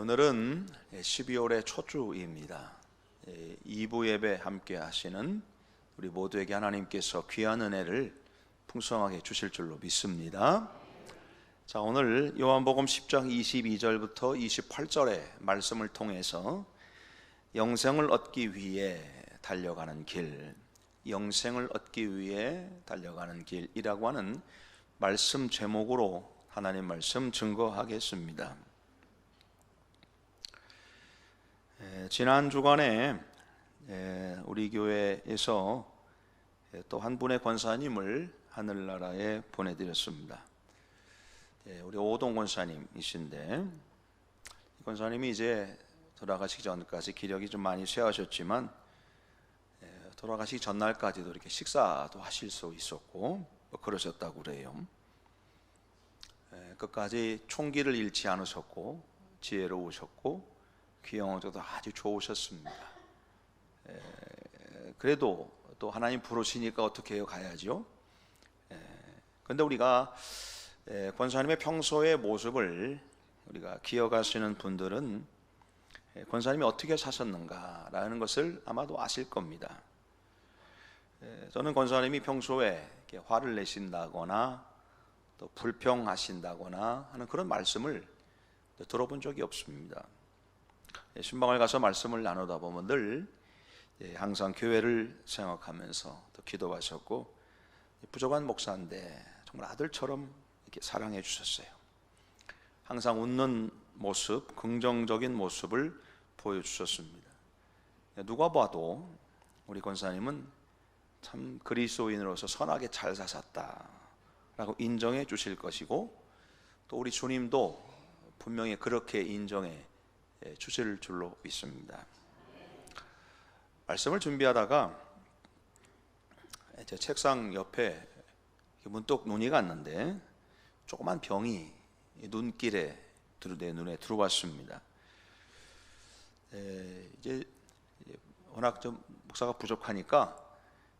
오늘은 12월의 첫 주입니다. 2부 예배 함께 하시는 우리 모두에게 하나님께서 귀한 은혜를 풍성하게 주실 줄로 믿습니다. 자, 오늘 요한복음 10장 22절부터 28절의 말씀을 통해서 영생을 얻기 위해 달려가는 길, 영생을 얻기 위해 달려가는 길이라고 하는 말씀 제목으로 하나님 말씀 증거하겠습니다. 지난 주간에 우리 교회에서 또 한 분의 권사님을 하늘나라에 보내드렸습니다. 우리 오동 권사님이신데, 이 권사님이 이제 돌아가시기 전까지 기력이 좀 많이 쇠하셨지만 돌아가시기 전날까지도 이렇게 식사도 하실 수 있었고 뭐 그러셨다고 그래요. 끝까지 총기를 잃지 않으셨고 지혜로우셨고 귀영어도 아주 좋으셨습니다. 그래도 또 하나님 부르시니까 어떻게 해요? 가야죠. 그런데 우리가 권사님의 평소의 모습을 우리가 기억하시는 분들은 권사님이 어떻게 사셨는가라는 것을 아마도 아실 겁니다. 저는 권사님이 평소에 이렇게 화를 내신다거나 또 불평하신다거나 하는 그런 말씀을 들어본 적이 없습니다. 신방을 가서 말씀을 나누다 보면 늘 항상 교회를 생각하면서 또 기도하셨고, 부족한 목사인데 정말 아들처럼 이렇게 사랑해 주셨어요. 항상 웃는 모습, 긍정적인 모습을 보여주셨습니다. 누가 봐도 우리 권사님은 참 그리스도인으로서 선하게 잘 사셨다라고 인정해 주실 것이고, 또 우리 주님도 분명히 그렇게 인정해 주실 줄로 믿습니다. 말씀을 준비하다가 제 책상 옆에 문득 눈이 갔는데 조그만 병이 눈길에 내 눈에 들어왔습니다. 이제 워낙 좀 목사가 부족하니까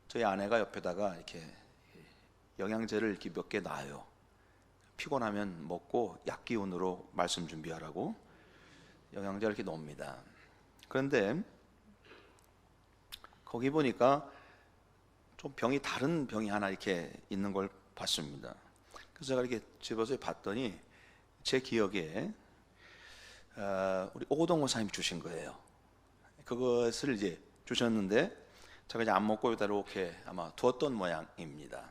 저희 아내가 옆에다가 이렇게 영양제를 이렇게 몇 개 놔요. 피곤하면 먹고 약 기운으로 말씀 준비하라고 영양제를 이렇게 놓습니다. 그런데 거기 보니까 좀 병이 다른 병이 하나 이렇게 있는 걸 봤습니다. 그래서 제가 이렇게 집어서 봤더니 제 기억에 우리 오동 권사님이 주신 거예요. 그것을 이제 주셨는데 제가 이제 안 먹고 여기다 이렇게 아마 두었던 모양입니다.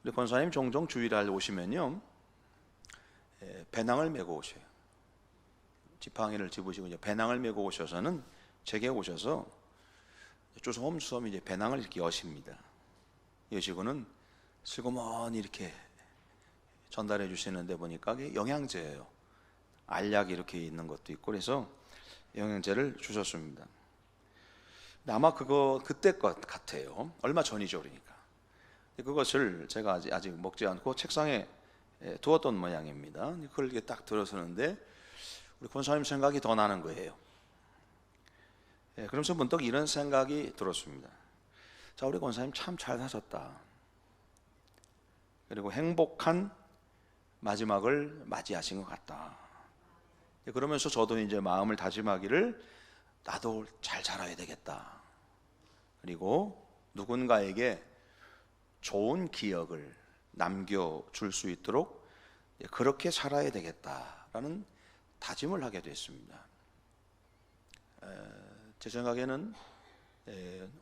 우리 권사님 종종 주일날 오시면요, 배낭을 메고 오셔요. 지팡이를 집으시고 이제 배낭을 메고 오셔서는 제게 오셔서 주섬주섬 이제 배낭을 이렇게 여십니다. 여시고는 슬그머니 이렇게 전달해 주시는데 보니까 그게 영양제예요. 알약이 이렇게 있는 것도 있고 그래서 영양제를 주셨습니다. 아마 그때 것 같아요. 얼마 전이죠, 그러니까. 그것을 제가 아직 먹지 않고 책상에 두었던 모양입니다. 그걸 이렇게 딱 들어서는데 우리 권사님 생각이 더 나는 거예요. 그러면서 문득 이런 생각이 들었습니다. 자, 우리 권사님 참 잘 사셨다. 그리고 행복한 마지막을 맞이하신 것 같다. 그러면서 저도 이제 마음을 다짐하기를 나도 잘 살아야 되겠다. 그리고 누군가에게 좋은 기억을 남겨줄 수 있도록 그렇게 살아야 되겠다라는 다짐을 하게 됐습니다. 제 생각에는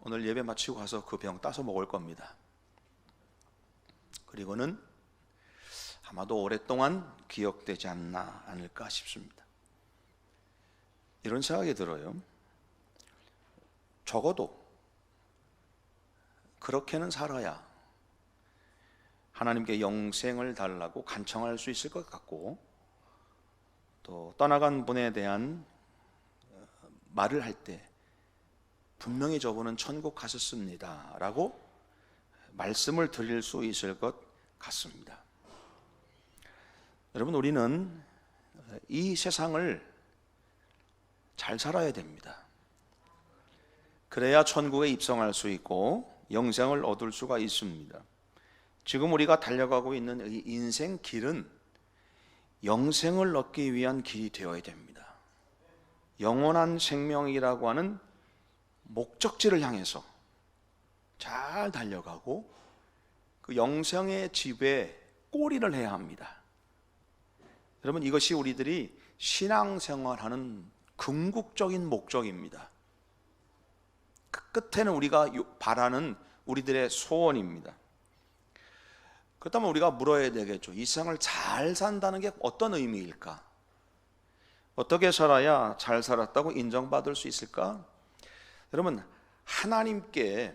오늘 예배 마치고 가서 그 병 따서 먹을 겁니다. 그리고는 아마도 오랫동안 기억되지 않을까 싶습니다. 이런 생각이 들어요. 적어도 그렇게는 살아야 하나님께 영생을 달라고 간청할 수 있을 것 같고, 또 떠나간 분에 대한 말을 할 때 분명히 저분은 천국 가셨습니다 라고 말씀을 드릴 수 있을 것 같습니다. 여러분, 우리는 이 세상을 잘 살아야 됩니다. 그래야 천국에 입성할 수 있고 영생을 얻을 수가 있습니다. 지금 우리가 달려가고 있는 이 인생 길은 영생을 얻기 위한 길이 되어야 됩니다. 영원한 생명이라고 하는 목적지를 향해서 잘 달려가고 그 영생의 집에 꼬리를 해야 합니다. 여러분, 이것이 우리들이 신앙생활하는 궁극적인 목적입니다. 그 끝에는 우리가 바라는 우리들의 소원입니다. 그렇다면 우리가 물어야 되겠죠. 이 세상을 잘 산다는 게 어떤 의미일까? 어떻게 살아야 잘 살았다고 인정받을 수 있을까? 여러분, 하나님께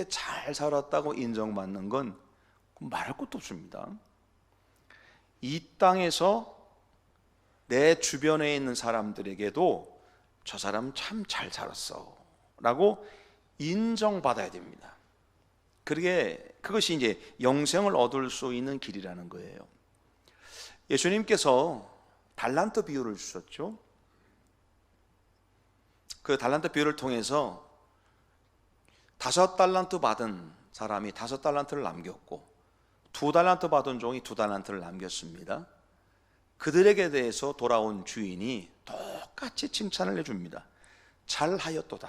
잘 살았다고 인정받는 건 말할 것도 없습니다. 이 땅에서 내 주변에 있는 사람들에게도 저 사람 참 잘 살았어 라고 인정받아야 됩니다. 그것이 이제 영생을 얻을 수 있는 길이라는 거예요. 예수님께서 달란트 비유를 주셨죠. 그 달란트 비유를 통해서 5달란트 받은 사람이 5달란트를 남겼고 2달란트 받은 종이 2달란트를 남겼습니다. 그들에게 대해서 돌아온 주인이 똑같이 칭찬을 해줍니다. 잘하였도다.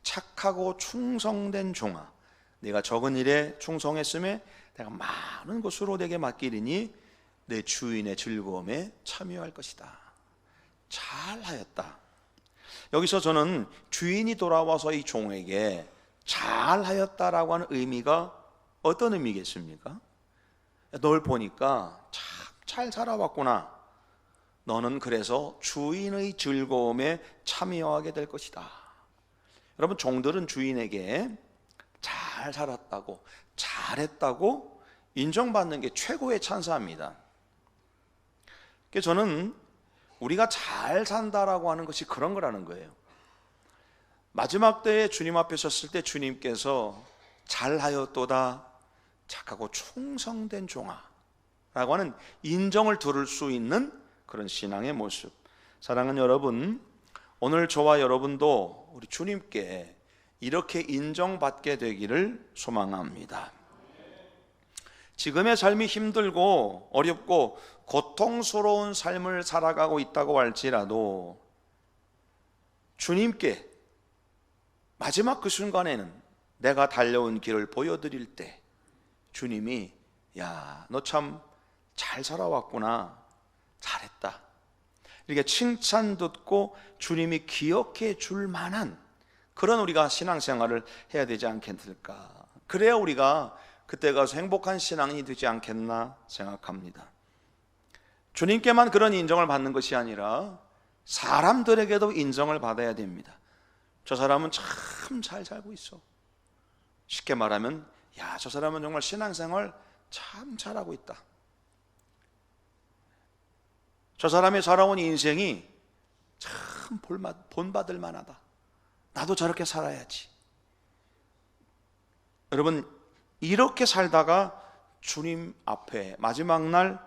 착하고 충성된 종아, 내가 적은 일에 충성했음에 내가 많은 것으로 내게 맡기리니 내 주인의 즐거움에 참여할 것이다. 잘하였다. 여기서 저는 주인이 돌아와서 이 종에게 잘하였다라고 하는 의미가 어떤 의미겠습니까? 널 보니까 참 잘 살아왔구나. 너는 그래서 주인의 즐거움에 참여하게 될 것이다. 여러분, 종들은 주인에게 잘 살았다고, 잘했다고 인정받는 게 최고의 찬사입니다. 그래서 저는 우리가 잘 산다라고 하는 것이 그런 거라는 거예요. 마지막 때에 주님 앞에 섰을 때 주님께서 잘하였도다, 착하고 충성된 종아 라고 하는 인정을 들을 수 있는 그런 신앙의 모습. 사랑하는 여러분, 오늘 저와 여러분도 우리 주님께 이렇게 인정받게 되기를 소망합니다. 지금의 삶이 힘들고 어렵고 고통스러운 삶을 살아가고 있다고 할지라도 주님께 마지막 그 순간에는 내가 달려온 길을 보여드릴 때 주님이 야, 너 참 잘 살아왔구나, 잘했다, 이렇게 칭찬 듣고 주님이 기억해 줄 만한 그런 우리가 신앙생활을 해야 되지 않겠을까. 그래야 우리가 그때 가서 행복한 신앙이 되지 않겠나 생각합니다. 주님께만 그런 인정을 받는 것이 아니라 사람들에게도 인정을 받아야 됩니다. 저 사람은 참 잘 살고 있어. 쉽게 말하면 야, 저 사람은 정말 신앙생활 참 잘하고 있다. 저 사람이 살아온 인생이 참 본받을 만하다. 나도 저렇게 살아야지. 여러분, 이렇게 살다가 주님 앞에 마지막 날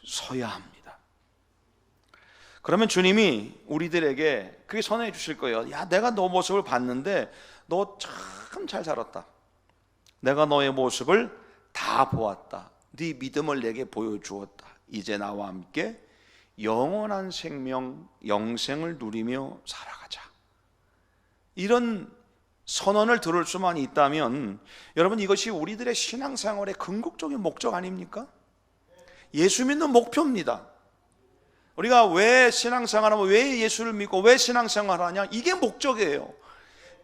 서야 합니다. 그러면 주님이 우리들에게 그게 선언해 주실 거예요. 야, 내가 너 모습을 봤는데 너 참 잘 살았다. 내가 너의 모습을 다 보았다. 네 믿음을 내게 보여주었다. 이제 나와 함께 영원한 생명, 영생을 누리며 살아가자. 이런 선언을 들을 수만 있다면 여러분, 이것이 우리들의 신앙생활의 궁극적인 목적 아닙니까? 예수 믿는 목표입니다. 우리가 왜 신앙생활하고 왜 예수를 믿고 왜 신앙생활하냐, 이게 목적이에요.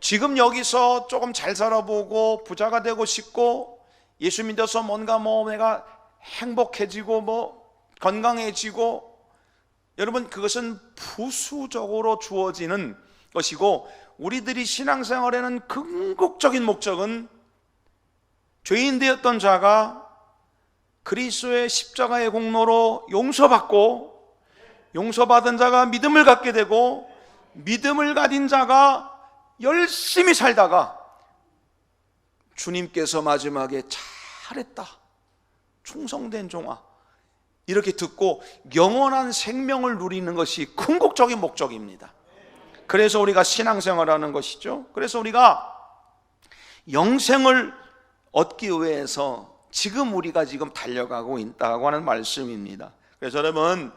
지금 여기서 조금 잘 살아보고 부자가 되고 싶고 예수 믿어서 뭔가 내가 행복해지고 건강해지고, 여러분, 그것은 부수적으로 주어지는 것이고 우리들이 신앙생활에는 궁극적인 목적은 죄인 되었던 자가 그리스도의 십자가의 공로로 용서받고 용서받은 자가 믿음을 갖게 되고 믿음을 가진 자가 열심히 살다가 주님께서 마지막에 잘했다, 충성된 종아, 이렇게 듣고 영원한 생명을 누리는 것이 궁극적인 목적입니다. 그래서 우리가 신앙생활하는 것이죠. 그래서 우리가 영생을 얻기 위해서 지금 우리가 지금 달려가고 있다고 하는 말씀입니다. 그래서 여러분,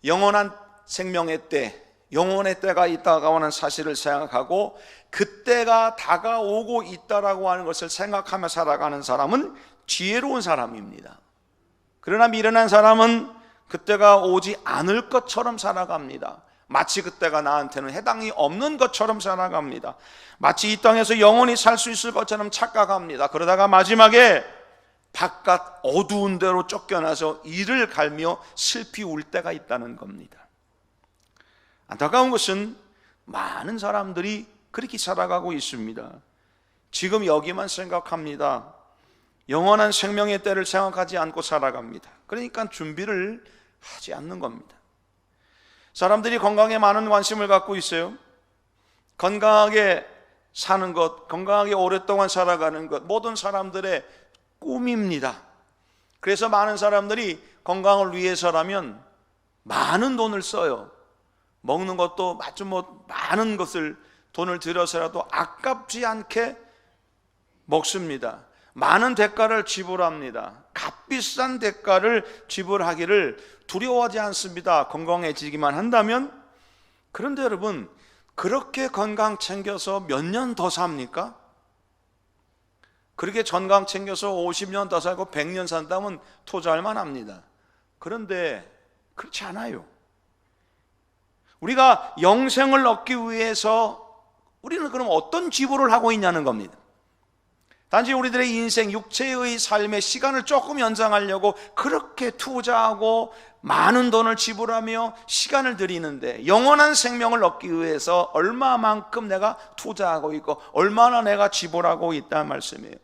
영원한 생명의 때, 영원의 때가 있다고 하는 사실을 생각하고 그때가 다가오고 있다라고 하는 것을 생각하며 살아가는 사람은 지혜로운 사람입니다. 그러나 미련한 사람은 그때가 오지 않을 것처럼 살아갑니다. 마치 그때가 나한테는 해당이 없는 것처럼 살아갑니다. 마치 이 땅에서 영원히 살 수 있을 것처럼 착각합니다. 그러다가 마지막에 바깥 어두운 데로 쫓겨나서 이를 갈며 슬피 울 때가 있다는 겁니다. 안타까운 것은 많은 사람들이 그렇게 살아가고 있습니다. 지금 여기만 생각합니다. 영원한 생명의 때를 생각하지 않고 살아갑니다. 그러니까 준비를 하지 않는 겁니다. 사람들이 건강에 많은 관심을 갖고 있어요. 건강하게 사는 것, 건강하게 오랫동안 살아가는 것, 모든 사람들의 꿈입니다. 그래서 많은 사람들이 건강을 위해서라면 많은 돈을 써요. 먹는 것도 아주 많은 것을 돈을 들여서라도 아깝지 않게 먹습니다. 많은 대가를 지불합니다. 값비싼 대가를 지불하기를 두려워하지 않습니다. 건강해지기만 한다면. 그런데 여러분, 그렇게 건강 챙겨서 몇 년 더 삽니까? 그렇게 건강 챙겨서 50년 더 살고 100년 산다면 투자할 만합니다. 그런데 그렇지 않아요. 우리가 영생을 얻기 위해서 우리는 그럼 어떤 지불을 하고 있냐는 겁니다. 단지 우리들의 인생, 육체의 삶의 시간을 조금 연장하려고 그렇게 투자하고 많은 돈을 지불하며 시간을 들이는데, 영원한 생명을 얻기 위해서 얼마만큼 내가 투자하고 있고 얼마나 내가 지불하고 있다는 말씀이에요.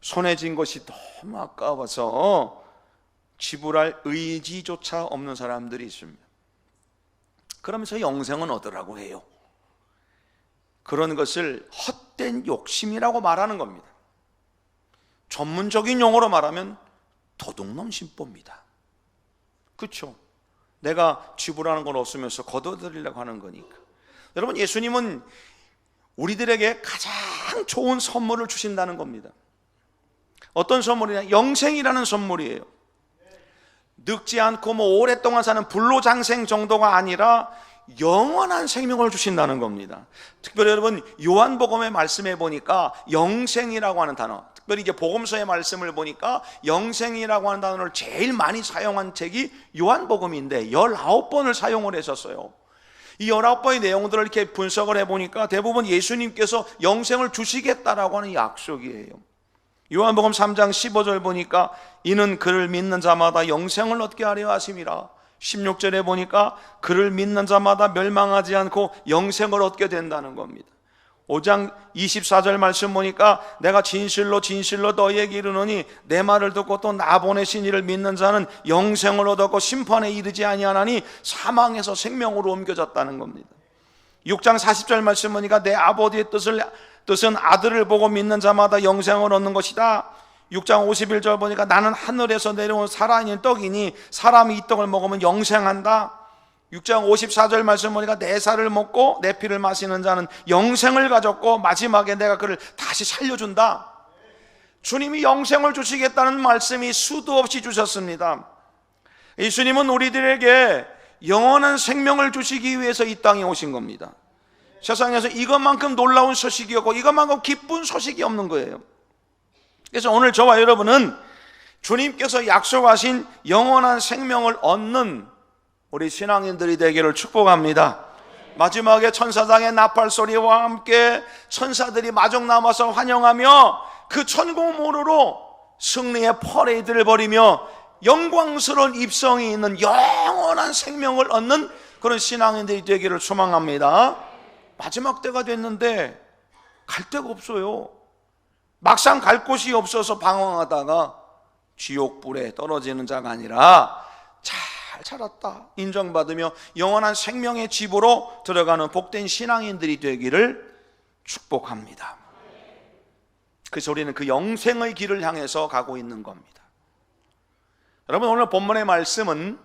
손에 쥔 것이 너무 아까워서 지불할 의지조차 없는 사람들이 있습니다. 그러면서 영생은 얻으라고 해요. 그런 것을 헛된 욕심이라고 말하는 겁니다. 전문적인 용어로 말하면 도둑놈 심보입니다. 그렇죠? 내가 지불하는 건 없으면서 걷어들이려고 하는 거니까. 여러분, 예수님은 우리들에게 가장 좋은 선물을 주신다는 겁니다. 어떤 선물이냐? 영생이라는 선물이에요. 늙지 않고 오랫동안 사는 불로장생 정도가 아니라 영원한 생명을 주신다는 겁니다. 특별히 여러분, 요한복음의 말씀에 보니까 영생이라고 하는 단어, 특별히 이제 복음서의 말씀을 보니까 영생이라고 하는 단어를 제일 많이 사용한 책이 요한복음인데 19번을 사용을 했었어요. 이 19번의 내용들을 이렇게 분석을 해보니까 대부분 예수님께서 영생을 주시겠다라고 하는 약속이에요. 요한복음 3장 15절 보니까 이는 그를 믿는 자마다 영생을 얻게 하려 하심이라. 16절에 보니까 그를 믿는 자마다 멸망하지 않고 영생을 얻게 된다는 겁니다. 5장 24절 말씀 보니까 내가 진실로 진실로 너희에게 이르노니 내 말을 듣고 또 나 보내신 이를 믿는 자는 영생을 얻었고 심판에 이르지 아니하나니 사망에서 생명으로 옮겨졌다는 겁니다. 6장 40절 말씀 보니까 내 아버지의 뜻은 아들을 보고 믿는 자마다 영생을 얻는 것이다. 6장 51절 보니까 나는 하늘에서 내려온 살아있는 떡이니 사람이 이 떡을 먹으면 영생한다. 6장 54절 말씀 보니까 내 살을 먹고 내 피를 마시는 자는 영생을 가졌고 마지막에 내가 그를 다시 살려준다. 주님이 영생을 주시겠다는 말씀이 수도 없이 주셨습니다. 예수님은 우리들에게 영원한 생명을 주시기 위해서 이 땅에 오신 겁니다. 세상에서 이것만큼 놀라운 소식이 없고 이것만큼 기쁜 소식이 없는 거예요. 그래서 오늘 저와 여러분은 주님께서 약속하신 영원한 생명을 얻는 우리 신앙인들이 되기를 축복합니다. 마지막에 천사장의 나팔 소리와 함께 천사들이 마중 나와서 환영하며 그 천공문으로 승리의 퍼레이드를 벌이며 영광스러운 입성이 있는 영원한 생명을 얻는 그런 신앙인들이 되기를 소망합니다. 마지막 때가 됐는데 갈 데가 없어요. 막상 갈 곳이 없어서 방황하다가 지옥불에 떨어지는 자가 아니라 잘 살았다 인정받으며 영원한 생명의 집으로 들어가는 복된 신앙인들이 되기를 축복합니다. 그래서 우리는 그 영생의 길을 향해서 가고 있는 겁니다. 여러분, 오늘 본문의 말씀은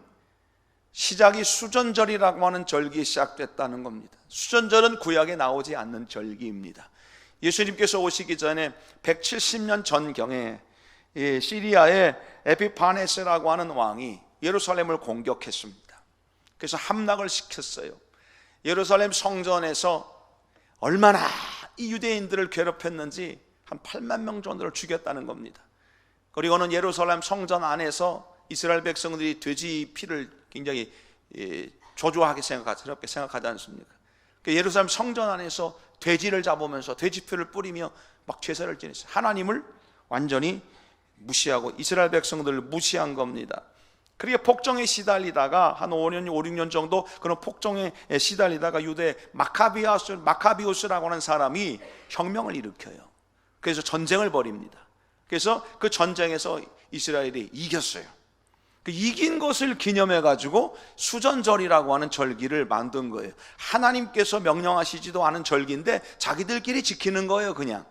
시작이 수전절이라고 하는 절기 시작됐다는 겁니다. 수전절은 구약에 나오지 않는 절기입니다. 예수님께서 오시기 전에 170년 전경에 시리아의 에피파네스라고 하는 왕이 예루살렘을 공격했습니다. 그래서 함락을 시켰어요. 예루살렘 성전에서 얼마나 이 유대인들을 괴롭혔는지 한 8만 명 정도를 죽였다는 겁니다. 그리고는 예루살렘 성전 안에서 이스라엘 백성들이 돼지 피를 굉장히 저주하게 생각하지 않습니까? 예루살렘 성전 안에서 돼지를 잡으면서 돼지피를 뿌리며 막 제사를 지냈어요. 하나님을 완전히 무시하고 이스라엘 백성들을 무시한 겁니다. 그렇게 폭정에 시달리다가 한 5년, 5, 6년 정도 그런 폭정에 시달리다가 유대 마카비우스라고 하는 사람이 혁명을 일으켜요. 그래서 전쟁을 벌입니다. 그래서 그 전쟁에서 이스라엘이 이겼어요. 그 이긴 것을 기념해 가지고 수전절이라고 하는 절기를 만든 거예요. 하나님께서 명령하시지도 않은 절기인데 자기들끼리 지키는 거예요, 그냥.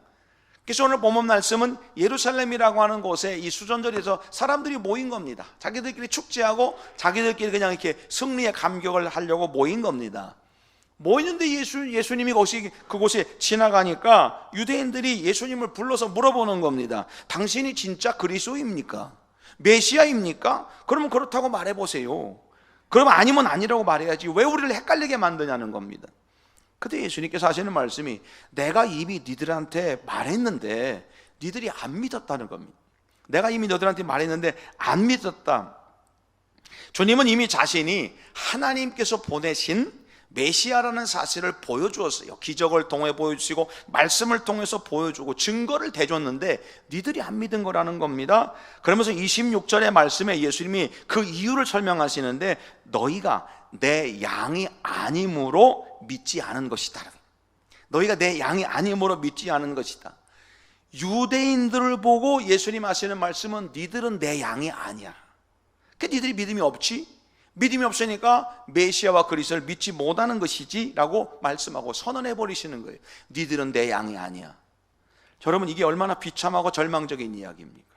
그래서 오늘 본문 말씀은 예루살렘이라고 하는 곳에 이 수전절에서 사람들이 모인 겁니다. 자기들끼리 축제하고 자기들끼리 그냥 이렇게 승리의 감격을 하려고 모인 겁니다. 모이는데 예수님이 그곳에 지나가니까 유대인들이 예수님을 불러서 물어보는 겁니다. 당신이 진짜 그리스도입니까? 메시아입니까? 그러면 그렇다고 말해보세요. 그러면 아니면 아니라고 말해야지 왜 우리를 헷갈리게 만드냐는 겁니다. 그때 예수님께서 하시는 말씀이 내가 이미 니들한테 말했는데 니들이 안 믿었다는 겁니다. 내가 이미 너들한테 말했는데 안 믿었다. 주님은 이미 자신이 하나님께서 보내신 메시아라는 사실을 보여주었어요. 기적을 통해 보여주시고 말씀을 통해서 보여주고 증거를 대줬는데 니들이 안 믿은 거라는 겁니다. 그러면서 26절의 말씀에 예수님이 그 이유를 설명하시는데 너희가 내 양이 아님으로 믿지 않은 것이다. 너희가 내 양이 아님으로 믿지 않은 것이다. 유대인들을 보고 예수님 하시는 말씀은 니들은 내 양이 아니야. 그러니까 니들이 믿음이 없지? 믿음이 없으니까 메시아와 그리스도를 믿지 못하는 것이지 라고 말씀하고 선언해 버리시는 거예요. 니들은 내 양이 아니야. 여러분, 이게 얼마나 비참하고 절망적인 이야기입니까?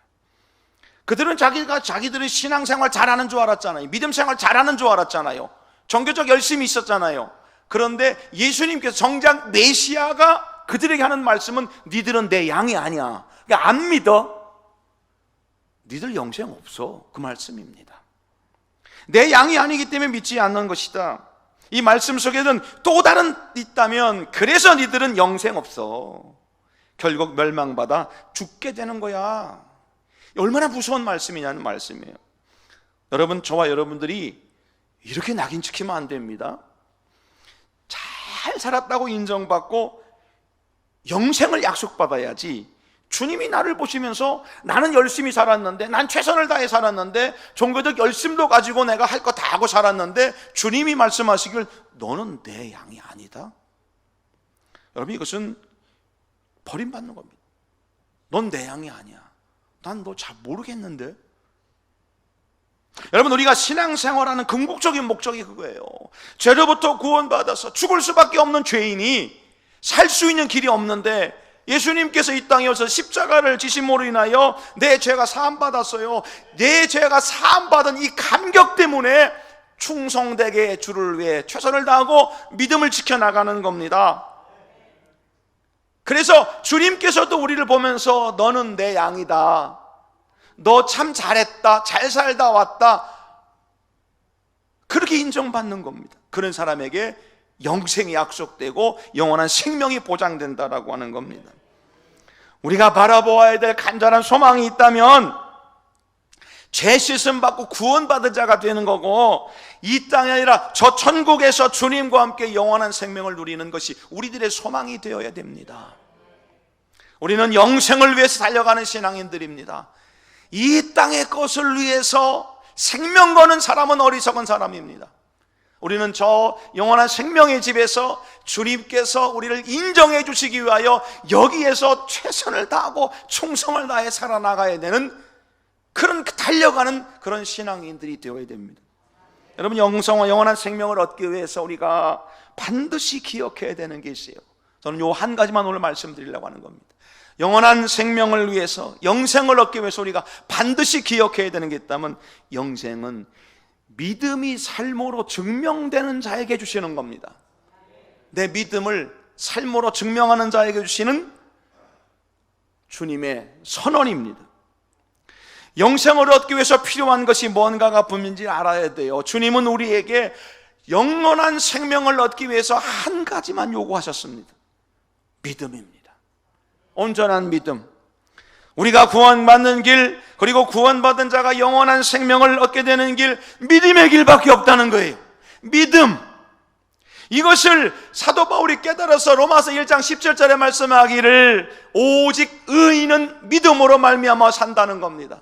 그들은 자기들의 신앙생활 잘하는 줄 알았잖아요. 믿음생활 잘하는 줄 알았잖아요. 종교적 열심이 있었잖아요. 그런데 예수님께서 정작 메시아가 그들에게 하는 말씀은 니들은 내 양이 아니야. 그러니까 안 믿어. 니들 영생 없어. 그 말씀입니다. 내 양이 아니기 때문에 믿지 않는 것이다. 이 말씀 속에는 또 다른 있다면 그래서 니들은 영생 없어. 결국 멸망받아 죽게 되는 거야. 얼마나 무서운 말씀이냐는 말씀이에요. 여러분, 저와 여러분들이 이렇게 낙인 찍히면 안 됩니다. 잘 살았다고 인정받고 영생을 약속받아야지. 주님이 나를 보시면서 나는 열심히 살았는데, 난 최선을 다해 살았는데, 종교적 열심도 가지고 내가 할 거 다 하고 살았는데 주님이 말씀하시길 너는 내 양이 아니다. 여러분, 이것은 버림받는 겁니다. 넌 내 양이 아니야. 난 너 잘 모르겠는데. 여러분, 우리가 신앙생활하는 궁극적인 목적이 그거예요. 죄로부터 구원받아서 죽을 수밖에 없는 죄인이 살 수 있는 길이 없는데 예수님께서 이 땅에 오셔서 십자가를 지심으로 인하여 내 죄가 사함받았어요. 내 죄가 사함받은 이 감격 때문에 충성되게 주를 위해 최선을 다하고 믿음을 지켜나가는 겁니다. 그래서 주님께서도 우리를 보면서 너는 내 양이다, 너 참 잘했다, 잘 살다 왔다, 그렇게 인정받는 겁니다. 그런 사람에게 영생이 약속되고 영원한 생명이 보장된다라고 하는 겁니다. 우리가 바라보아야 될 간절한 소망이 있다면 죄 씻음 받고 구원받은 자가 되는 거고, 이 땅이 아니라 저 천국에서 주님과 함께 영원한 생명을 누리는 것이 우리들의 소망이 되어야 됩니다. 우리는 영생을 위해서 달려가는 신앙인들입니다. 이 땅의 것을 위해서 생명 거는 사람은 어리석은 사람입니다. 우리는 저 영원한 생명의 집에서 주님께서 우리를 인정해 주시기 위하여 여기에서 최선을 다하고 충성을 다해 살아나가야 되는 그런 달려가는 그런 신앙인들이 되어야 됩니다. 여러분, 영성과 영원한 생명을 얻기 위해서 우리가 반드시 기억해야 되는 게 있어요. 저는 요 한 가지만 오늘 말씀드리려고 하는 겁니다. 영원한 생명을 위해서, 영생을 얻기 위해서 우리가 반드시 기억해야 되는 게 있다면, 영생은 믿음이 삶으로 증명되는 자에게 주시는 겁니다. 내 믿음을 삶으로 증명하는 자에게 주시는 주님의 선언입니다. 영생을 얻기 위해서 필요한 것이 뭔가가 분명히 알아야 돼요. 주님은 우리에게 영원한 생명을 얻기 위해서 한 가지만 요구하셨습니다. 믿음입니다. 온전한 믿음. 우리가 구원받는 길, 그리고 구원받은 자가 영원한 생명을 얻게 되는 길, 믿음의 길밖에 없다는 거예요. 믿음. 이것을 사도 바울이 깨달아서 로마서 1장 17절에 말씀하기를 오직 의인은 믿음으로 말미암아 산다는 겁니다.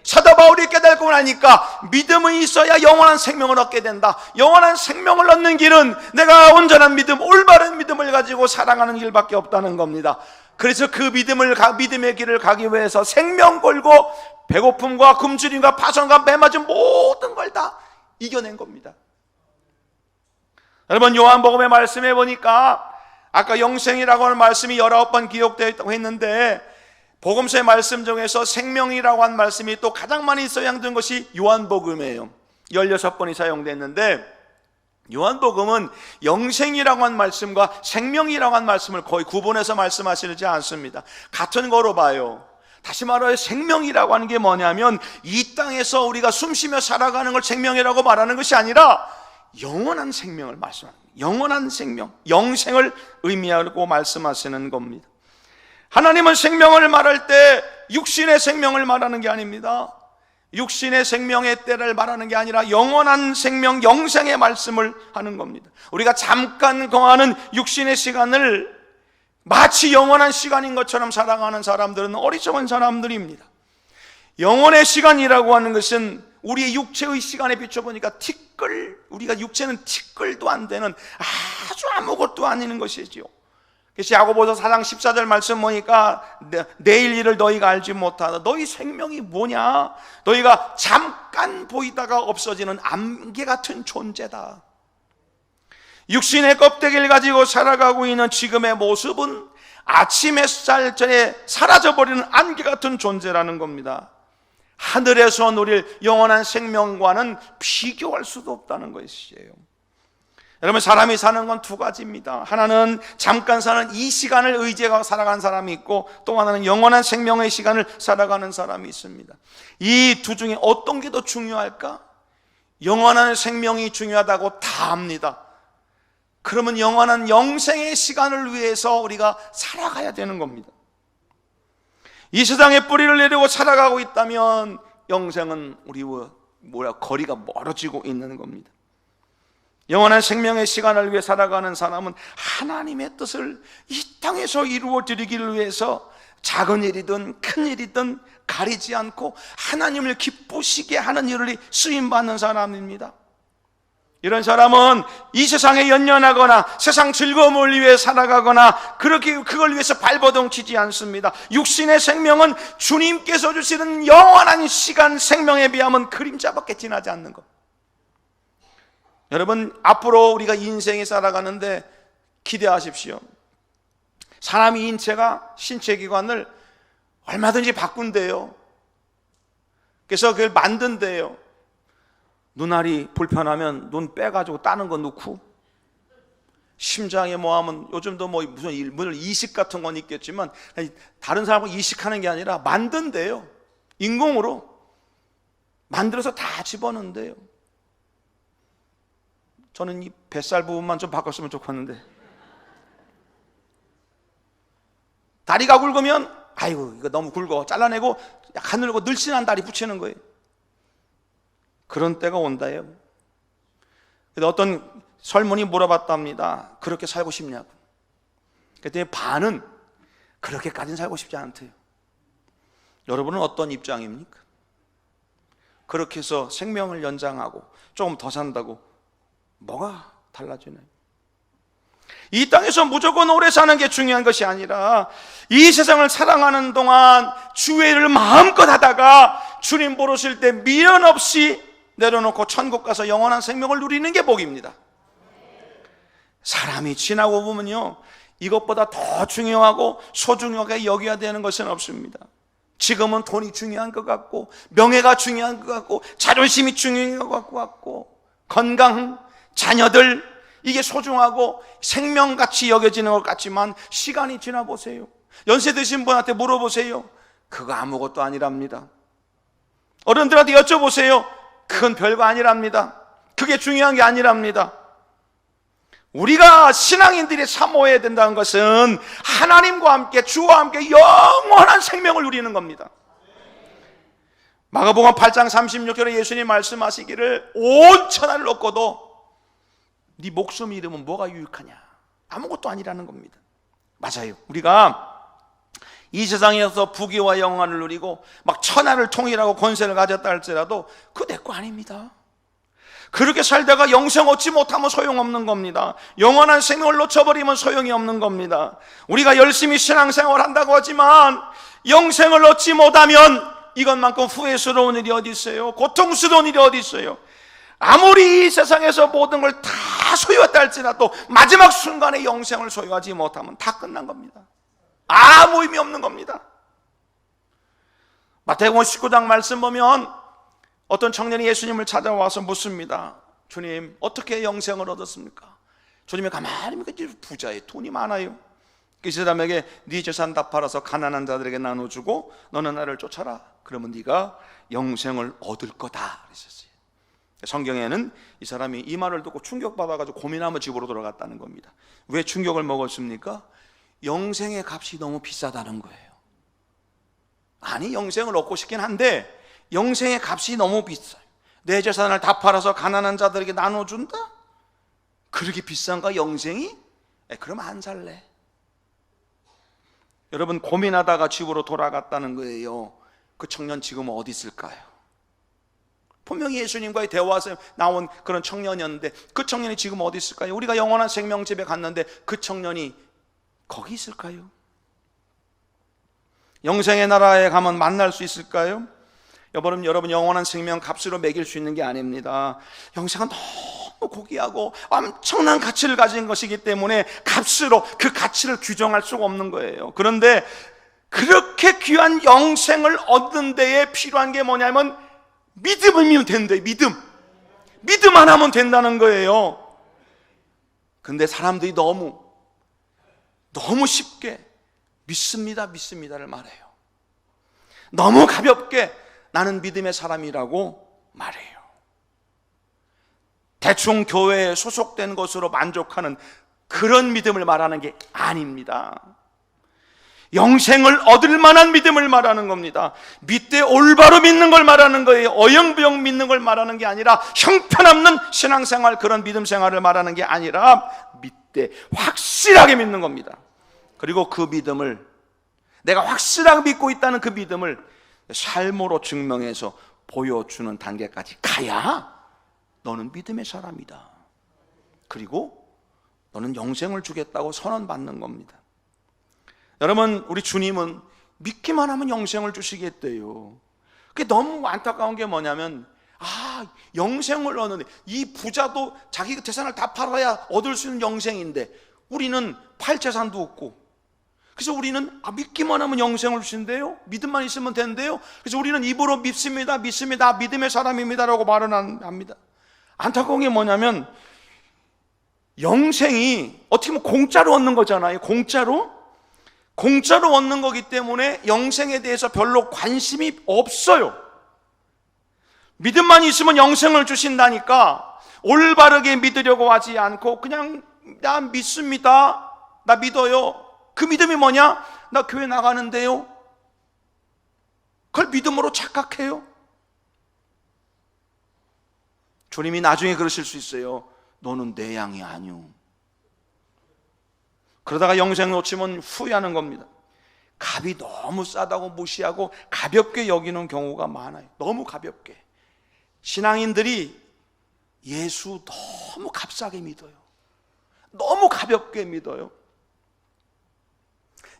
사도 바울이 깨달고 나니까 믿음이 있어야 영원한 생명을 얻게 된다. 영원한 생명을 얻는 길은 내가 온전한 믿음, 올바른 믿음을 가지고 살아가는 길밖에 없다는 겁니다. 그래서 그 믿음의 길을 가기 위해서 생명 걸고 배고픔과 굶주림과 파손과 매맞은 모든 걸 다 이겨낸 겁니다. 여러분, 요한복음의 말씀해 보니까 아까 영생이라고 하는 말씀이 19번 기록되어 있다고 했는데, 복음서의 말씀 중에서 생명이라고 한 말씀이 또 가장 많이 사용된 것이 요한복음이에요. 16번이 사용됐는데, 요한복음은 영생이라고 한 말씀과 생명이라고 한 말씀을 거의 구분해서 말씀하시지 않습니다. 같은 거로 봐요. 다시 말하여 생명이라고 하는 게 뭐냐면 이 땅에서 우리가 숨쉬며 살아가는 걸 생명이라고 말하는 것이 아니라 영원한 생명을 말씀합니다. 영원한 생명, 영생을 의미하고 말씀하시는 겁니다. 하나님은 생명을 말할 때 육신의 생명을 말하는 게 아닙니다. 육신의 생명의 때를 말하는 게 아니라 영원한 생명, 영생의 말씀을 하는 겁니다. 우리가 잠깐 거하는 육신의 시간을 마치 영원한 시간인 것처럼 살아가는 사람들은 어리석은 사람들입니다. 영원의 시간이라고 하는 것은 우리의 육체의 시간에 비춰보니까 우리가 육체는 티끌도 안 되는 아주 아무것도 아닌 것이지요. 그래서 야고보서 4장 14절 말씀 보니까 내일 일을 너희가 알지 못하다. 너희 생명이 뭐냐? 너희가 잠깐 보이다가 없어지는 안개 같은 존재다. 육신의 껍데기를 가지고 살아가고 있는 지금의 모습은 아침 햇살 전에 사라져버리는 안개 같은 존재라는 겁니다. 하늘에서 누릴 영원한 생명과는 비교할 수도 없다는 것이에요. 여러분, 사람이 사는 건 두 가지입니다. 하나는 잠깐 사는 이 시간을 의지하고 살아가는 사람이 있고, 또 하나는 영원한 생명의 시간을 살아가는 사람이 있습니다. 이 두 중에 어떤 게 더 중요할까? 영원한 생명이 중요하다고 다 합니다. 그러면 영원한 영생의 시간을 위해서 우리가 살아가야 되는 겁니다. 이 세상에 뿌리를 내리고 살아가고 있다면 영생은 우리와 거리가 멀어지고 있는 겁니다. 영원한 생명의 시간을 위해 살아가는 사람은 하나님의 뜻을 이 땅에서 이루어 드리기를 위해서 작은 일이든 큰 일이든 가리지 않고 하나님을 기쁘시게 하는 일을 쓰임받는 사람입니다. 이런 사람은 이 세상에 연연하거나 세상 즐거움을 위해 살아가거나 그걸 위해서 발버둥 치지 않습니다. 육신의 생명은 주님께서 주시는 영원한 시간 생명에 비하면 그림자밖에 지나지 않는 것. 여러분, 앞으로 우리가 인생에 살아가는데 기대하십시오. 사람이 신체 기관을 얼마든지 바꾼대요. 그래서 그걸 만든대요. 눈알이 불편하면 눈 빼가지고 따는 거 넣고, 심장에 뭐 하면 요즘도 무슨 이식 같은 건 있겠지만 다른 사람하고 이식하는 게 아니라 만든대요. 인공으로 만들어서 다 집어넣는데요. 저는 이 뱃살 부분만 좀 바꿨으면 좋겠는데, 다리가 굵으면 아이고 이거 너무 굵어 잘라내고 가늘고 늘씬한 다리 붙이는 거예요. 그런 때가 온다예요. 근데 어떤 설문이 물어봤답니다. 그렇게 살고 싶냐고. 그랬더니 반은 그렇게까지는 살고 싶지 않대요. 여러분은 어떤 입장입니까? 그렇게 해서 생명을 연장하고 조금 더 산다고 뭐가 달라지나요? 이 땅에서 무조건 오래 사는 게 중요한 것이 아니라 이 세상을 사랑하는 동안 주의를 마음껏 하다가 주님 보러 오실 때 미련 없이 내려놓고 천국 가서 영원한 생명을 누리는 게 복입니다. 사람이 지나고 보면요, 이것보다 더 중요하고 소중하게 여겨야 되는 것은 없습니다. 지금은 돈이 중요한 것 같고, 명예가 중요한 것 같고, 자존심이 중요한 것 같고, 건강, 자녀들, 이게 소중하고 생명같이 여겨지는 것 같지만 시간이 지나보세요. 연세 드신 분한테 물어보세요. 그거 아무것도 아니랍니다. 어른들한테 여쭤보세요. 그건 별거 아니랍니다. 그게 중요한 게 아니랍니다. 우리가 신앙인들이 사모해야 된다는 것은 하나님과 함께, 주와 함께 영원한 생명을 누리는 겁니다. 마가복음 8장 36절에 예수님 말씀하시기를 온 천하를 얻고도 네 목숨 잃으면 뭐가 유익하냐? 아무것도 아니라는 겁니다. 맞아요. 우리가 이 세상에서 부귀와 영화를 누리고 막 천하를 통일하고 권세를 가졌다 할지라도 그거 내 거 아닙니다. 그렇게 살다가 영생 얻지 못하면 소용없는 겁니다. 영원한 생명을 놓쳐버리면 소용이 없는 겁니다. 우리가 열심히 신앙생활 한다고 하지만 영생을 얻지 못하면 이것만큼 후회스러운 일이 어디 있어요? 고통스러운 일이 어디 있어요? 아무리 이 세상에서 모든 걸 다 소유했다 할지라도 마지막 순간에 영생을 소유하지 못하면 다 끝난 겁니다. 아무 의미 없는 겁니다. 마태복음 19장 말씀 보면 어떤 청년이 예수님을 찾아와서 묻습니다. 주님, 어떻게 영생을 얻었습니까? 주님이 가만히 보니까 부자예요. 돈이 많아요. 그 사람에게 네 재산 다 팔아서 가난한 자들에게 나눠주고 너는 나를 쫓아라. 그러면 네가 영생을 얻을 거다 그랬었어요. 성경에는 이 사람이 이 말을 듣고 충격받아가지고 고민하며 집으로 돌아갔다는 겁니다. 왜 충격을 먹었습니까? 영생의 값이 너무 비싸다는 거예요. 아니, 영생을 얻고 싶긴 한데 영생의 값이 너무 비싸요. 내 재산을 다 팔아서 가난한 자들에게 나눠준다? 그렇게 비싼가 영생이? 그럼 안 살래. 여러분, 고민하다가 집으로 돌아갔다는 거예요. 그 청년 지금 어디 있을까요? 분명히 예수님과의 대화에서 나온 그런 청년이었는데 그 청년이 지금 어디 있을까요? 우리가 영원한 생명집에 갔는데 그 청년이 거기 있을까요? 영생의 나라에 가면 만날 수 있을까요? 여러분 영원한 생명 값으로 매길 수 있는 게 아닙니다. 영생은 너무 고귀하고 엄청난 가치를 가진 것이기 때문에 값으로 그 가치를 규정할 수가 없는 거예요. 그런데 그렇게 귀한 영생을 얻는 데에 필요한 게 뭐냐면 믿음이면 된대요. 믿음 안 하면 된다는 거예요. 근데 사람들이 너무 쉽게 믿습니다를 말해요. 너무 가볍게 나는 믿음의 사람이라고 말해요. 대충 교회에 소속된 것으로 만족하는 그런 믿음을 말하는 게 아닙니다. 영생을 얻을 만한 믿음을 말하는 겁니다. 믿되 올바로 믿는 걸 말하는 거예요. 어영부영 믿는 걸 말하는 게 아니라 형편없는 신앙생활, 그런 믿음 생활을 말하는 게 아니라 믿되 확실하게 믿는 겁니다. 그리고 그 믿음을, 내가 확실하게 믿고 있다는 그 믿음을 삶으로 증명해서 보여주는 단계까지 가야 너는 믿음의 사람이다. 그리고 너는 영생을 주겠다고 선언받는 겁니다. 여러분, 우리 주님은 믿기만 하면 영생을 주시겠대요. 그게 너무 안타까운 게 뭐냐면, 영생을 얻는데, 이 부자도 자기 재산을 다 팔아야 얻을 수 있는 영생인데 우리는 팔 재산도 없고, 그래서 우리는 믿기만 하면 영생을 주신대요. 믿음만 있으면 된대요. 그래서 우리는 입으로 믿습니다, 믿음의 사람입니다라고 말은 합니다. 안타까운 게 뭐냐면 영생이 어떻게 보면 공짜로 얻는 거잖아요. 공짜로 얻는 거기 때문에 영생에 대해서 별로 관심이 없어요. 믿음만 있으면 영생을 주신다니까 올바르게 믿으려고 하지 않고 그냥 나 믿습니다, 나 믿어요. 그 믿음이 뭐냐? 나 교회 나가는데요. 그걸 믿음으로 착각해요. 주님이 나중에 그러실 수 있어요. 너는 내 양이 아니오. 그러다가 영생 놓치면 후회하는 겁니다. 값이 너무 싸다고 무시하고 가볍게 여기는 경우가 많아요. 너무 가볍게. 신앙인들이 예수 너무 값싸게 믿어요. 너무 가볍게 믿어요.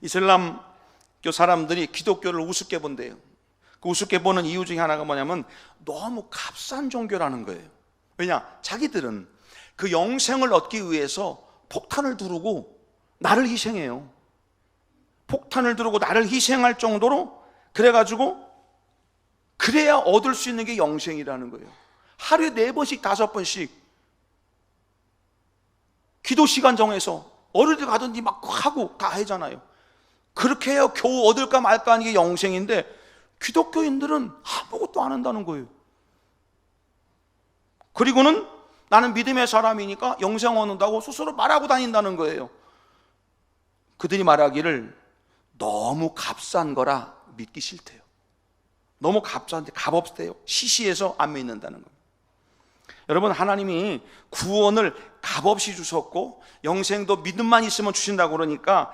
이슬람교 사람들이 기독교를 우습게 본대요. 그 우습게 보는 이유 중에 하나가 뭐냐면 너무 값싼 종교라는 거예요. 왜냐? 자기들은 그 영생을 얻기 위해서 폭탄을 두르고 나를 희생해요. 폭탄을 두르고 나를 희생할 정도로 그래가지고 그래야 얻을 수 있는 게 영생이라는 거예요. 하루에 4번씩 5번씩 기도 시간 정해서 어디를 가든지 막 하고 다 하잖아요. 그렇게 해야 겨우 얻을까 말까 하는 게 영생인데 기독교인들은 아무것도 안 한다는 거예요. 그리고는 나는 믿음의 사람이니까 영생 얻는다고 스스로 말하고 다닌다는 거예요. 그들이 말하기를 너무 값싼 거라 믿기 싫대요. 너무 값싼데 값없대요. 시시해서 안 믿는다는 거예요. 여러분, 하나님이 구원을 값없이 주셨고 영생도 믿음만 있으면 주신다고 그러니까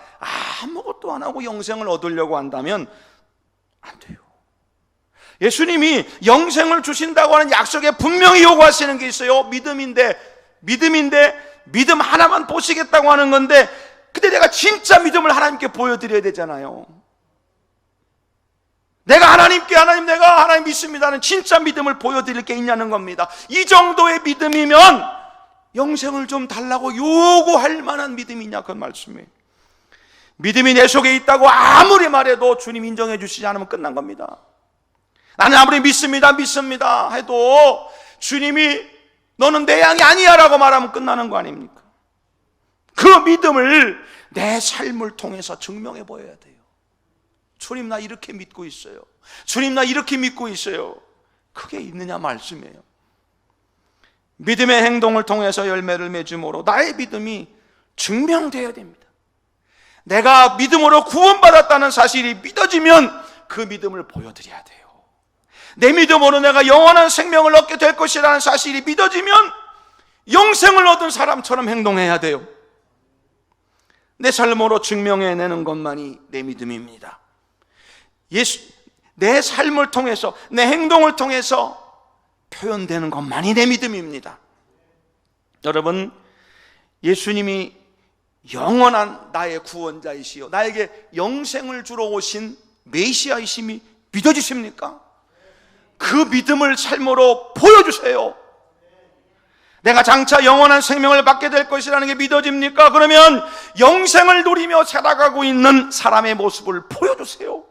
아무것도 안 하고 영생을 얻으려고 한다면 안 돼요. 예수님이 영생을 주신다고 하는 약속에 분명히 요구하시는 게 있어요. 믿음인데 믿음 하나만 보시겠다고 하는 건데, 근데 내가 진짜 믿음을 하나님께 보여드려야 되잖아요. 내가 하나님 믿습니다는 진짜 믿음을 보여드릴 게 있냐는 겁니다. 이 정도의 믿음이면 영생을 좀 달라고 요구할 만한 믿음이냐, 그 말씀이에요. 믿음이 내 속에 있다고 아무리 말해도 주님 인정해 주시지 않으면 끝난 겁니다. 나는 아무리 믿습니다 해도 주님이 너는 내 양이 아니야 라고 말하면 끝나는 거 아닙니까? 그 믿음을 내 삶을 통해서 증명해 보여야 돼요. 주님, 나 이렇게 믿고 있어요. 주님, 나 이렇게 믿고 있어요. 그게 있느냐 말씀이에요. 믿음의 행동을 통해서 열매를 맺음으로 나의 믿음이 증명되어야 됩니다. 내가 믿음으로 구원받았다는 사실이 믿어지면 그 믿음을 보여드려야 돼요. 내 믿음으로 내가 영원한 생명을 얻게 될 것이라는 사실이 믿어지면 영생을 얻은 사람처럼 행동해야 돼요. 내 삶으로 증명해내는 것만이 내 믿음입니다. 내 삶을 통해서, 내 행동을 통해서 표현되는 것만이 내 믿음입니다. 여러분, 예수님이 영원한 나의 구원자이시요 나에게 영생을 주러 오신 메시아이심이 믿어지십니까? 그 믿음을 삶으로 보여주세요. 내가 장차 영원한 생명을 받게 될 것이라는 게 믿어집니까? 그러면 영생을 누리며 살아가고 있는 사람의 모습을 보여주세요.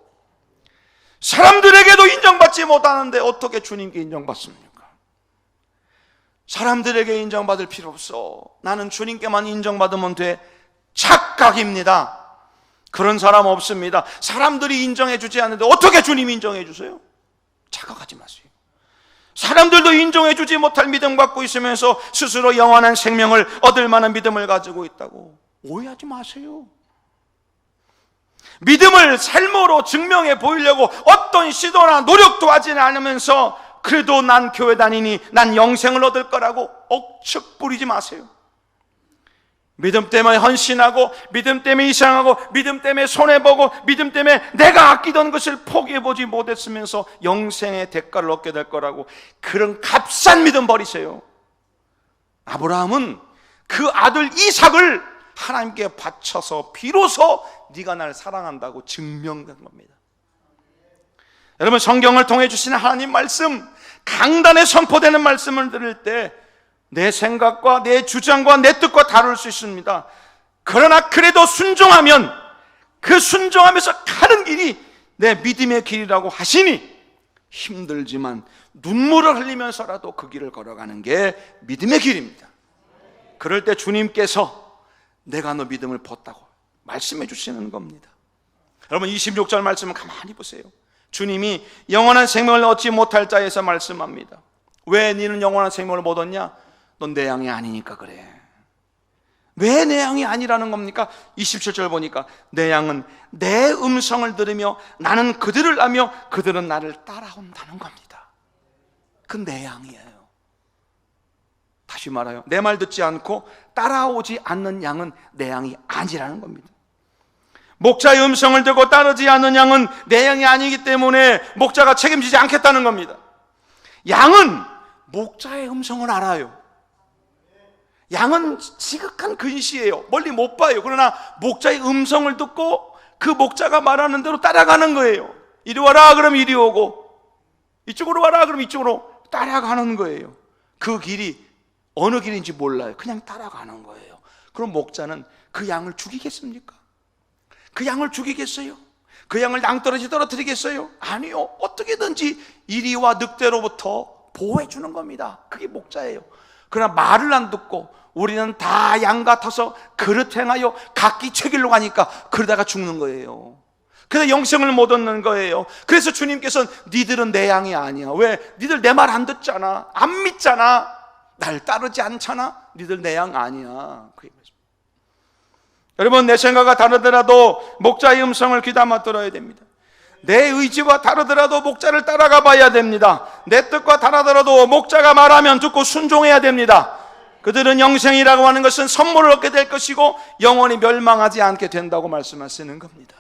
사람들에게도 인정받지 못하는데 어떻게 주님께 인정받습니까? 사람들에게 인정받을 필요 없어. 나는 주님께만 인정받으면 돼. 착각입니다. 그런 사람 없습니다. 사람들이 인정해 주지 않는데 어떻게 주님이 인정해 주세요? 착각하지 마세요. 사람들도 인정해 주지 못할 믿음 갖고 있으면서 스스로 영원한 생명을 얻을 만한 믿음을 가지고 있다고 오해하지 마세요. 믿음을 삶으로 증명해 보이려고 어떤 시도나 노력도 하지는 않으면서 그래도 난 교회 다니니 난 영생을 얻을 거라고 억측 부리지 마세요. 믿음 때문에 헌신하고, 믿음 때문에 이상하고, 믿음 때문에 손해보고, 믿음 때문에 내가 아끼던 것을 포기해보지 못했으면서 영생의 대가를 얻게 될 거라고 그런 값싼 믿음 버리세요. 아브라함은 그 아들 이삭을 하나님께 바쳐서 비로소 네가 날 사랑한다고 증명된 겁니다. 여러분, 성경을 통해 주시는 하나님 말씀, 강단에 선포되는 말씀을 들을 때 내 생각과 내 주장과 내 뜻과 다를 수 있습니다. 그러나 그래도 순종하면 그 순종하면서 가는 길이 내 믿음의 길이라고 하시니 힘들지만 눈물을 흘리면서라도 그 길을 걸어가는 게 믿음의 길입니다. 그럴 때 주님께서 내가 너 믿음을 벗다고 말씀해 주시는 겁니다. 여러분, 26절 말씀을 가만히 보세요. 주님이 영원한 생명을 얻지 못할 자에서 말씀합니다. 왜 너는 영원한 생명을 못 얻냐? 넌 내 양이 아니니까 그래. 왜 내 양이 아니라는 겁니까? 27절 보니까 내 양은 내 음성을 들으며 나는 그들을 아며 그들은 나를 따라온다는 겁니다. 그 내 양이에요. 다시 말해요. 내 말 듣지 않고 따라오지 않는 양은 내 양이 아니라는 겁니다. 목자의 음성을 듣고 따르지 않는 양은 내 양이 아니기 때문에 목자가 책임지지 않겠다는 겁니다. 양은 목자의 음성을 알아요. 양은 지극한 근시예요. 멀리 못 봐요. 그러나 목자의 음성을 듣고 그 목자가 말하는 대로 따라가는 거예요. 이리 와라 그러면 이리 오고, 이쪽으로 와라 그러면 이쪽으로 따라가는 거예요. 그 길이 어느 길인지 몰라요. 그냥 따라가는 거예요. 그럼 목자는 그 양을 죽이겠습니까? 그 양을 죽이겠어요? 그 양을 낭떠러지 떨어뜨리겠어요? 아니요. 어떻게든지 이리와 늑대로부터 보호해 주는 겁니다. 그게 목자예요. 그러나 말을 안 듣고 우리는 다 양 같아서 그릇 행하여 각기 제 길로 가니까 그러다가 죽는 거예요. 그래서 영생을 못 얻는 거예요. 그래서 주님께서는 니들은 내 양이 아니야. 왜? 니들 내 말 안 듣잖아, 안 믿잖아, 날 따르지 않잖아. 니들 내 양 아니야. 여러분, 내 생각과 다르더라도 목자의 음성을 귀담아 들어야 됩니다. 내 의지와 다르더라도 목자를 따라가 봐야 됩니다. 내 뜻과 다르더라도 목자가 말하면 듣고 순종해야 됩니다. 그들은 영생이라고 하는 것은 선물을 얻게 될 것이고 영원히 멸망하지 않게 된다고 말씀하시는 겁니다.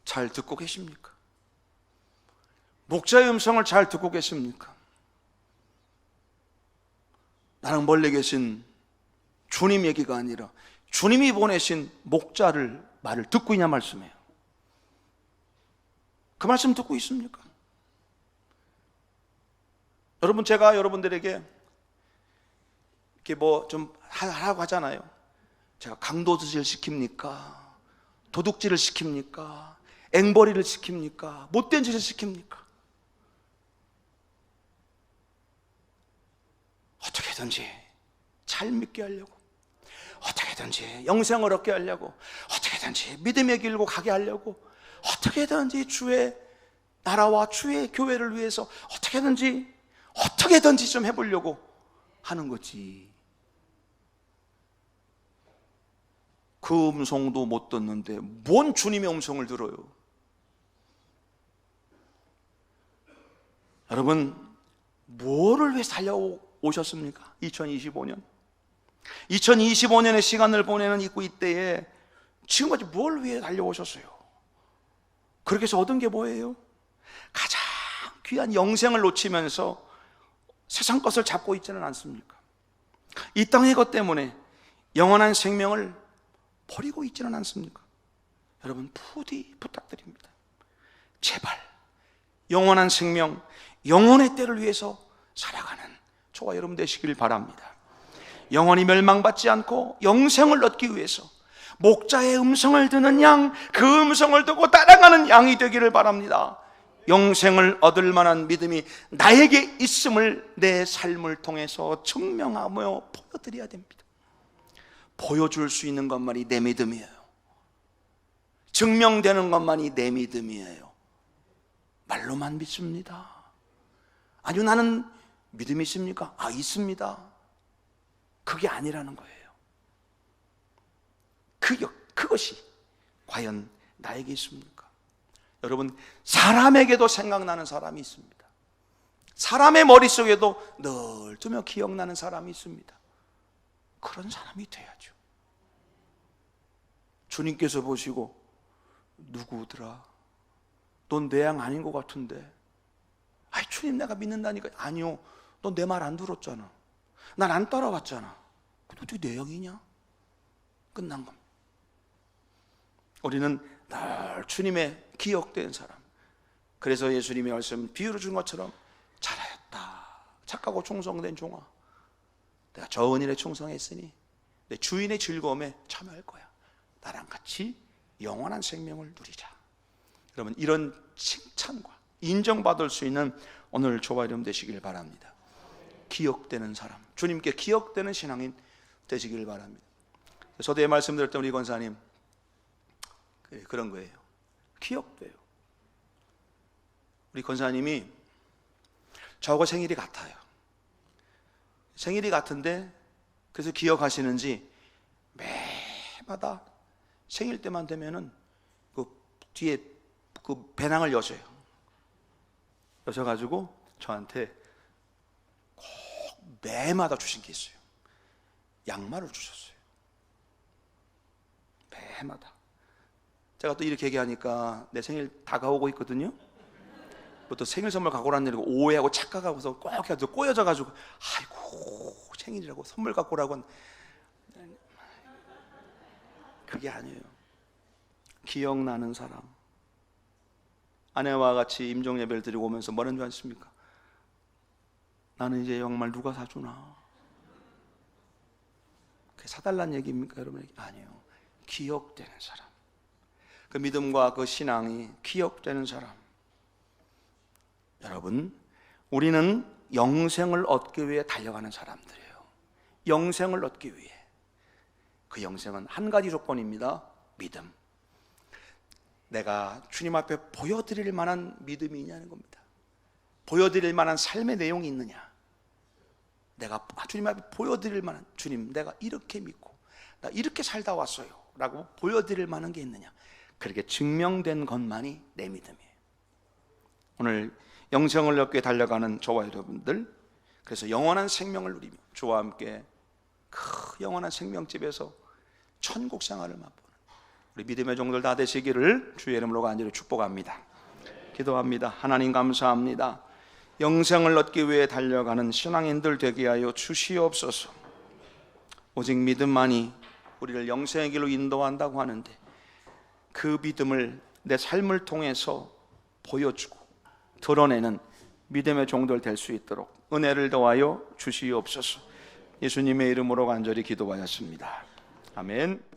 잘 듣고 계십니까? 목자의 음성을 잘 듣고 계십니까? 나는 멀리 계신 주님 얘기가 아니라 주님이 보내신 목자를 말을 듣고 있냐 말씀이에요. 그 말씀 듣고 있습니까? 여러분, 제가 여러분들에게 이렇게 뭐 좀 하라고 하잖아요. 제가 강도질을 시킵니까? 도둑질을 시킵니까? 앵벌이를 시킵니까? 못된 짓을 시킵니까? 어떻게든지 잘 믿게 하려고, 어떻게든지 영생을 얻게 하려고, 어떻게든지 믿음의 길로 가게 하려고, 어떻게든지 주의 나라와 주의 교회를 위해서 어떻게든지 좀 해보려고 하는 거지. 그 음성도 못 듣는데 뭔 주님의 음성을 들어요? 여러분, 뭐를 위해서 달려오셨습니까? 2025년의 시간을 보내는 이때에 지금까지 뭘 위해 달려오셨어요? 그렇게 해서 얻은 게 뭐예요? 가장 귀한 영생을 놓치면서 세상 것을 잡고 있지는 않습니까? 이 땅의 것 때문에 영원한 생명을 버리고 있지는 않습니까? 여러분, 부디 부탁드립니다. 제발 영원한 생명, 영혼의 때를 위해서 살아가는 저와 여러분 되시길 바랍니다. 영원히 멸망받지 않고 영생을 얻기 위해서 목자의 음성을 듣는 양, 그 음성을 듣고 따라가는 양이 되기를 바랍니다. 영생을 얻을 만한 믿음이 나에게 있음을 내 삶을 통해서 증명하며 보여드려야 됩니다. 보여줄 수 있는 것만이 내 믿음이에요. 증명되는 것만이 내 믿음이에요. 말로만 믿습니다. 아니요, 나는 믿음이 있습니까? 아, 있습니다. 그게 아니라는 거예요. 그것이 과연 나에게 있습니까? 여러분, 사람에게도 생각나는 사람이 있습니다. 사람의 머릿속에도 늘 두며 기억나는 사람이 있습니다. 그런 사람이 돼야죠. 주님께서 보시고, 누구더라? 넌 내 양 아닌 것 같은데. 아이, 주님 내가 믿는다니까. 아니요, 넌 내 말 안 들었잖아. 난 안 따라왔잖아. 근데 어떻게 내 양이냐? 끝난 겁니다. 우리는 늘 주님의 기억된 사람. 그래서 예수님의 말씀 비유를 준 것처럼 잘하였다, 착하고 충성된 종아, 내가 좋은 일에 충성했으니 내 주인의 즐거움에 참여할 거야. 나랑 같이 영원한 생명을 누리자. 여러분, 이런 칭찬과 인정받을 수 있는 오늘 저와 여러분 되시길 바랍니다. 기억되는 사람, 주님께 기억되는 신앙인 되시길 바랍니다. 저도 이 말씀 들을 때 우리 권사님 그런 거예요. 기억돼요. 우리 권사님이 저하고 생일이 같아요. 생일이 같은데 그래서 기억하시는지 매마다 생일 때만 되면은 그 뒤에 그 배낭을 여셔요. 여셔가지고 저한테 꼭 매마다 주신 게 있어요. 양말을 주셨어요. 매마다. 제가 또 이렇게 얘기하니까 내 생일 다가오고 있거든요. 또 생일 선물 갖고 오라는 일이고 오해하고 착각하고서 꼭 해가지고 꼬여져가지고, 아이고 생일이라고 선물 갖고 오라고. 그게 아니에요. 기억나는 사람. 아내와 같이 임종 예배를 드리고 오면서 뭐라는 줄 아십니까? 나는 이제 정말 누가 사주나? 그게 사달라는 얘기입니까, 여러분에게? 아니에요. 기억되는 사람. 그 믿음과 그 신앙이 기억되는 사람. 여러분, 우리는 영생을 얻기 위해 달려가는 사람들이에요. 영생을 얻기 위해. 그 영생은 한 가지 조건입니다. 믿음. 내가 주님 앞에 보여드릴 만한 믿음이 있냐는 겁니다. 보여드릴 만한 삶의 내용이 있느냐. 내가 주님 앞에 보여드릴 만한, 주님 내가 이렇게 믿고 나 이렇게 살다 왔어요 라고 보여드릴 만한 게 있느냐. 그렇게 증명된 것만이 내 믿음이에요. 오늘 영생을 얻게 달려가는 저와 여러분들, 그래서 영원한 생명을 누리며 주와 함께 그 영원한 생명집에서 천국 생활을 맛보는 우리 믿음의 종들 다 되시기를 주의 이름으로 간절히 축복합니다. 기도합니다. 하나님 감사합니다. 영생을 얻기 위해 달려가는 신앙인들 되게 하여 주시옵소서. 오직 믿음만이 우리를 영생의 길로 인도한다고 하는데 그 믿음을 내 삶을 통해서 보여주고 드러내는 믿음의 종들 될 수 있도록 은혜를 더하여 주시옵소서. 예수님의 이름으로 간절히 기도하였습니다. 아멘.